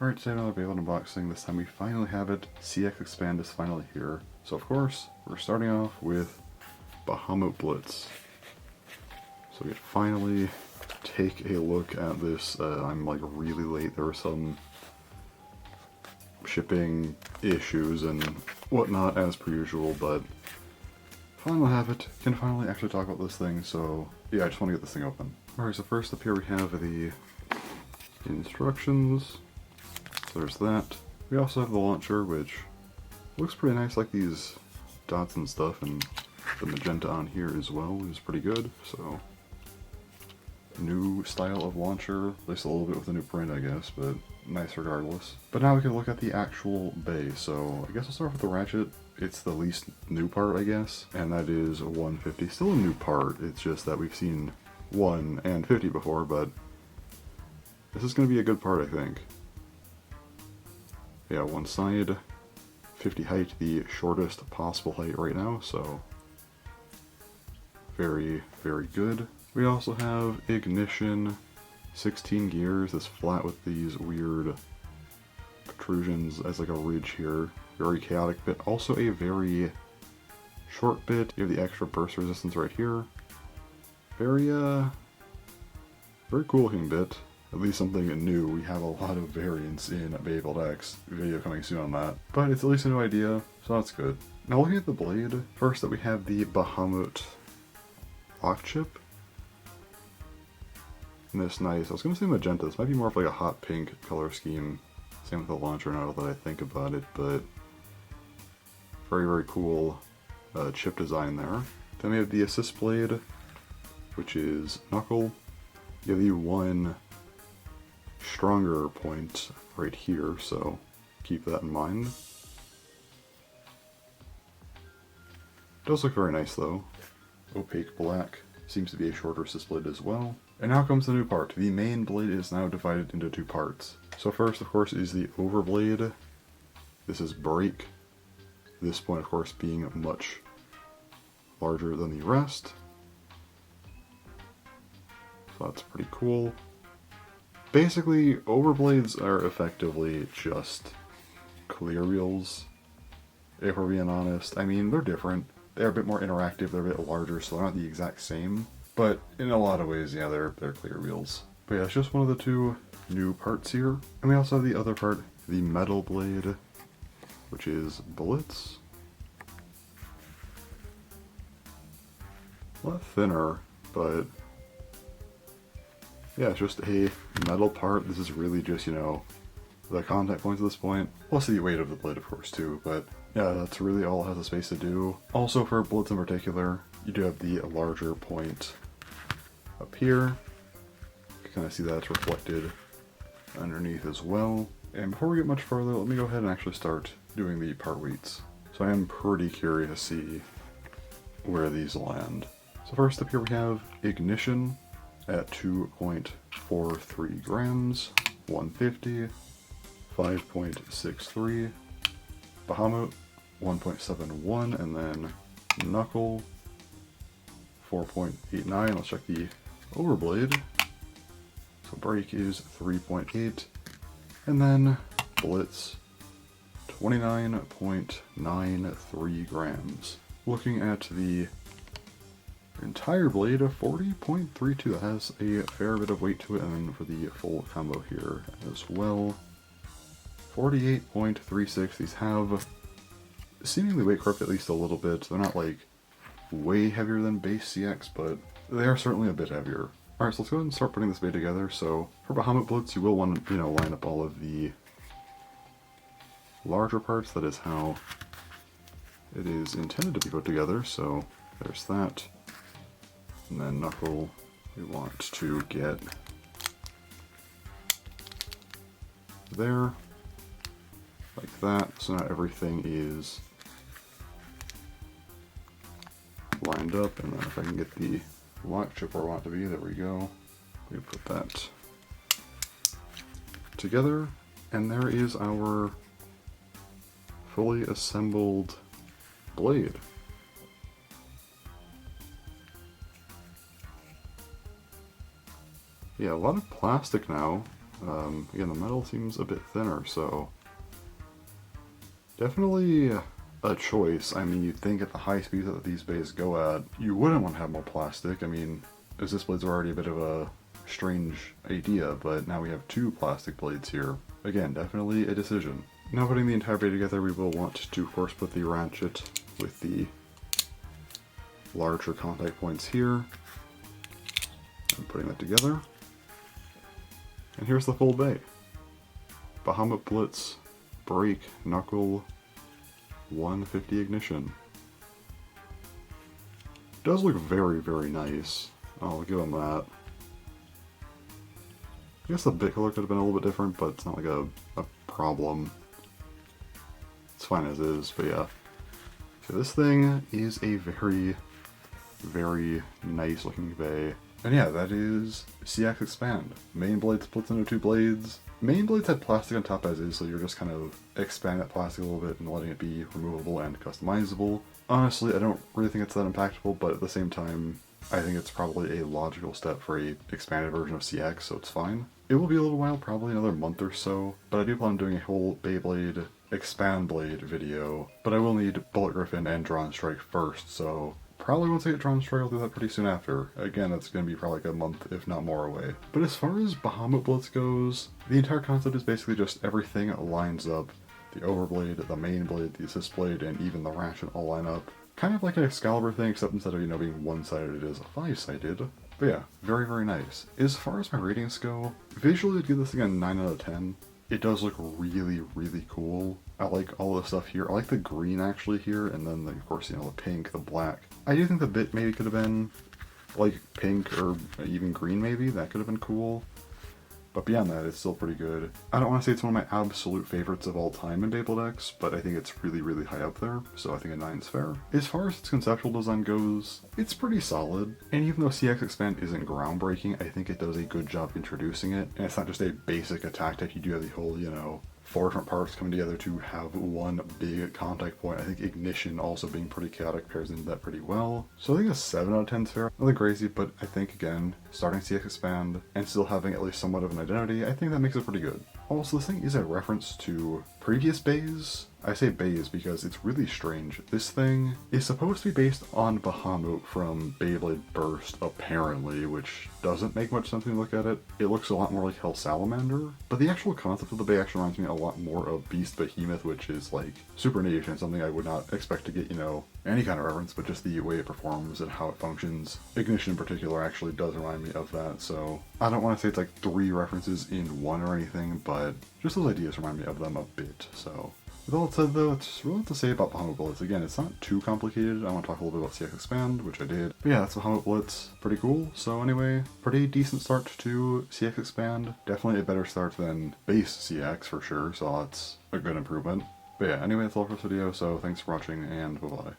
Alright, today another Beyblade unboxing. This time we finally have it. CX Expand is finally here. So of course, we're starting off with BahamutBlitz. So we could finally take a look at this. I'm like really late. There were some shipping issues and whatnot as per usual, but finally have it. Can finally actually talk about this thing, so yeah, I just want to get this thing open. Alright, so first up here we have the instructions. There's that. We also have the launcher, which looks pretty nice, like these dots and stuff, and the magenta on here as well is pretty good. So, new style of launcher, at least a little bit with a new print, I guess, but nice regardless. But now we can look at the actual bay. So I guess I'll start with the ratchet. It's the least new part, I guess, and that is a 150. Still a new part. It's just that we've seen 1 and 50 before, but this is going to be a good part, I think. Yeah, one side, 50 height, the shortest possible height right now, so very, very good. We also have ignition, 16 gears, this flat with these weird protrusions as like a ridge here. Very chaotic bit. Also a very short bit. You have the extra burst resistance right here. Very, very cool looking bit. At least something new. We have a lot of variants in Beyblade X. Video coming soon on that. But it's at least a new idea, so that's good. Now looking at the blade, first up we have the Bahamut lock chip. And this nice, I was gonna say magenta, this might be more of like a hot pink color scheme. Same with the launcher now that I think about it, but very, very cool chip design there. Then we have the assist blade, which is knuckle. You have the one stronger point right here, so keep that in mind. It does look very nice though. Opaque black, seems to be a shorter assist blade as well. And now comes the new part. The main blade is now divided into 2 parts. So first, of course, is the overblade. This is break. This point, of course, being much larger than the rest. So that's pretty cool. Basically, overblades are effectively just clear wheels, if we're being honest. I mean, they're different. They're a bit more interactive, they're a bit larger, so they're not the exact same. But in a lot of ways, yeah, they're clear wheels. But yeah, it's just one of the 2 new parts here. And we also have the other part, the metal blade, which is Blitz. A lot thinner, but yeah, it's just a metal part. This is really just, you know, the contact points at this point. Plus the weight of the blade, of course, too. But yeah, that's really all it has the space to do. Also, for Blitz in particular, you do have the larger point up here. You can kind of see that's reflected underneath as well. And before we get much further, let me go ahead and actually start doing the part weights. So I am pretty curious to see where these land. So first up here we have ignition at 2.43 grams, 150, 5.63, Bahamut 1.71, and then knuckle 4.89. Let's check the overblade. So break is 3.8, and then blitz 29.93 grams. Looking at the entire blade of 40.32, that has a fair bit of weight to it, and then for the full combo here as well, 48.36. These have seemingly weight crept at least a little bit. They're not like way heavier than base CX, but they are certainly a bit heavier. Alright, so let's go ahead and start putting this bay together. So for BahamutBlitz, you will want to, you know, line up all of the larger parts. That is how it is intended to be put together. So there's that. And then knuckle, we want to get there, like that. So now everything is lined up, and then if I can get the lock chip where I want it to be, there we go. We put that together, and there is our fully assembled blade. Yeah, a lot of plastic now. Again, the metal seems a bit thinner, so definitely a choice. I mean, you'd think at the high speeds that these bays go at, you wouldn't want to have more plastic. I mean, assist blades are already a bit of a strange idea, but now we have 2 plastic blades here. Again, definitely a decision. Now putting the entire bay together, we will want to first put the ratchet with the larger contact points here, and putting that together. And here's the full bay. BahamutBlitz Break Knuckle 150 ignition. Does look very, very nice. I'll give them that. I guess the bit color could have been a little bit different, but it's not like a problem. It's fine as is, but yeah. So this thing is a very, very nice looking bay. And yeah, that is CX Expand. Main blade splits into 2 blades. Main blades had plastic on top as is, so you're just kind of expanding that plastic a little bit and letting it be removable and customizable. Honestly, I don't really think it's that impactful, but at the same time, I think it's probably a logical step for a expanded version of CX, so it's fine. It will be a little while, probably another month or so, but I do plan on doing a whole Beyblade Expand Blade video, but I will need Bullet Griffin and Drawn Strike first, so probably once I get Drawn Strike I'll do that pretty soon after. Again, that's going to be probably like a month, if not more away. But as far as BahamutBlitz goes, the entire concept is basically just everything lines up. The overblade, the main blade, the assist blade, and even the ratchet all line up. Kind of like an Excalibur thing, except instead of, being one-sided, it is 5-sided. But yeah, very, very nice. As far as my ratings go, visually I'd give this thing a 9 out of 10. It does look really, really cool. I like all the stuff here. I like the green actually here, and then of course, the pink, the black. I do think the bit maybe could have been like pink or even green maybe. That could have been cool. But beyond that, it's still pretty good. I don't want to say it's one of my absolute favorites of all time in Beyblade X, but I think it's really, really high up there, so I think a 9 is fair. As far as its conceptual design goes, it's pretty solid, and even though CX Expand isn't groundbreaking, I think it does a good job introducing it, and it's not just a basic attack type. You do have the whole, 4 different parts coming together to have one big contact point. I think Ignition also being pretty chaotic pairs into that pretty well. So I think a 7 out of 10 is fair. Nothing crazy, but I think again, starting CX Expand and still having at least somewhat of an identity, I think that makes it pretty good. Also, this thing is a reference to previous bays. I say bays because it's really strange. This thing is supposed to be based on Bahamut from Beyblade Burst, apparently, which doesn't make much sense when you look at it. It looks a lot more like Hell Salamander, but the actual concept of the bay actually reminds me a lot more of Beast Behemoth, which is like super niche and something I would not expect to get, any kind of reference, but just the way it performs and how it functions. Ignition in particular actually does remind me of that, so I don't want to say it's like 3 references in one or anything, but just those ideas remind me of them a bit, so. With all that said though, it's really what to say about BahamutBlitz. Again, it's not too complicated. I want to talk a little bit about CX Expand, which I did. But yeah, that's BahamutBlitz. Pretty cool. So anyway, pretty decent start to CX Expand. Definitely a better start than base CX for sure, so that's a good improvement. But yeah, anyway, that's all for this video, so thanks for watching, and bye-bye.